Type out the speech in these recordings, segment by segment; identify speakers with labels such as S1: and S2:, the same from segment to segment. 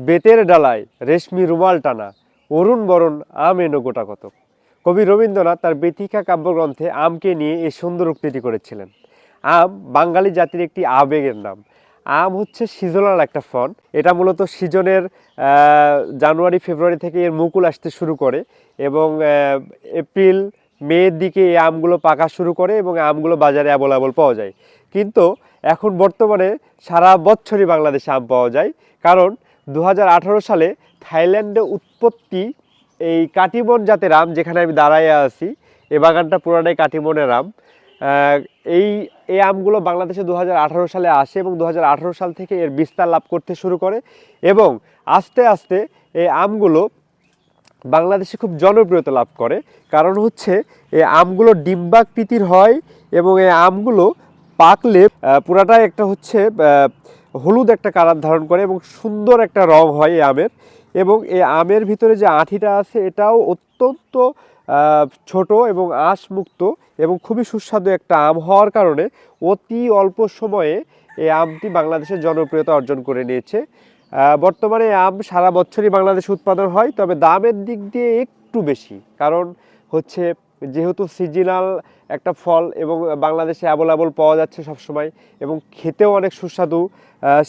S1: বেতের ডালায় রেশমি রুমাল টানা, অরুণ বরণ আম এনো গোটা কত। কবি রবীন্দ্রনাথ তার বেথিকা কাব্যগ্রন্থে আমকে নিয়ে এই সুন্দর উক্তিটি করেছিলেন। আম বাঙালি জাতির একটি আবেগের নাম। আম হচ্ছে সিজনাল একটা ফল। এটা মূলত সিজনের জানুয়ারি ফেব্রুয়ারি থেকে এর মুকুল আসতে শুরু করে এবং এপ্রিল মের দিকে এই আমগুলো পাকা শুরু করে এবং আমগুলো বাজারে অ্যাভেলেবল পাওয়া যায়। কিন্তু এখন বর্তমানে সারা বছরই বাংলাদেশে আম পাওয়া যায়, কারণ 2018 সালে থাইল্যান্ডে উৎপত্তি এই কাটিমন জাতের আম, যেখানে আমি দাঁড়াইয়া আছি, এই বাগানটা পুরাটাই কাটিমনের আম। এই এই আমগুলো বাংলাদেশে 2018 সালে আসে এবং 2018 সাল থেকে এর বিস্তার লাভ করতে শুরু করে এবং আস্তে আস্তে এই আমগুলো বাংলাদেশে খুব জনপ্রিয়তা লাভ করে। কারণ হচ্ছে এই আমগুলো ডিম্বাকৃতির হয় এবং এই আমগুলো পাকলে পুরাটাই একটা হচ্ছে হলুদ একটা কালার ধারণ করে এবং সুন্দর একটা রং হয় এই আমের। এবং এই আমের ভিতরে যে আঁঠিটা আছে এটাও অত্যন্ত ছোট এবং আঁশমুক্ত এবং খুবই সুস্বাদু একটা আম হওয়ার কারণে অতি অল্প সময়ে এই আমটি বাংলাদেশের জনপ্রিয়তা অর্জন করে নিয়েছে। বর্তমানে আম সারা বছরই বাংলাদেশে উৎপাদন হয়, তবে দামের দিক দিয়ে একটু বেশি, কারণ হচ্ছে যেহেতু সিজনাল একটা ফল এবং বাংলাদেশে অ্যাভেলেবল পাওয়া যাচ্ছে সবসময় এবং খেতেও অনেক সুস্বাদু,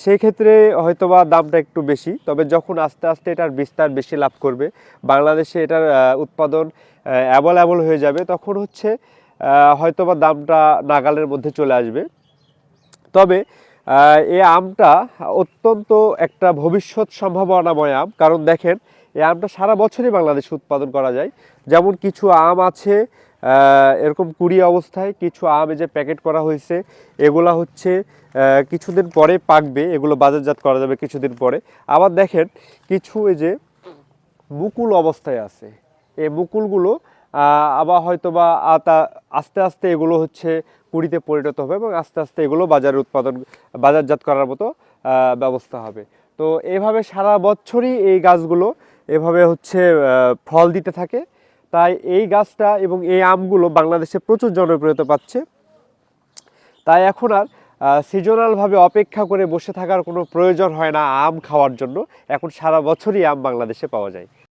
S1: সেই ক্ষেত্রে হয়তোবা দামটা একটু বেশি। তবে যখন আস্তে আস্তে এটার বিস্তার বেশি লাভ করবে, বাংলাদেশে এটার উৎপাদন অ্যাভেলেবল হয়ে যাবে, তখন হচ্ছে হয়তোবা দামটা নাগালের মধ্যে চলে আসবে। তবে এই আমটা অত্যন্ত একটা ভবিষ্যৎ সম্ভাবনাময় আম, কারণ দেখেন এই আমটা সারা বছরই বাংলাদেশে উৎপাদন করা যায়। যেমন কিছু আম আছে এরকম কুড়ি অবস্থায়, কিছু আম এই যে প্যাকেট করা হয়েছে এগুলা হচ্ছে কিছুদিন পরে পাকবে, এগুলো বাজারজাত করা যাবে কিছুদিন পরে। আবার দেখেন কিছু এই যে মুকুল অবস্থায় আছে, এই মুকুলগুলো আবার হয়তো বা আস্তে আস্তে এগুলো হচ্ছে কুড়িতে পরিণত হবে এবং আস্তে আস্তে এগুলো বাজারজাত করার মতো ব্যবস্থা হবে। তো এইভাবে সারা বছরই এই গাছগুলো এভাবে হচ্ছে ফল দিতে থাকে। তাই এই গাছটা এবং এই আমগুলো বাংলাদেশে প্রচুর জনপ্রিয়তা পাচ্ছে। তাই এখন আর সিজনালভাবে অপেক্ষা করে বসে থাকার কোনো প্রয়োজন হয় না আম খাওয়ার জন্য। এখন সারা বছরই আম বাংলাদেশে পাওয়া যায়।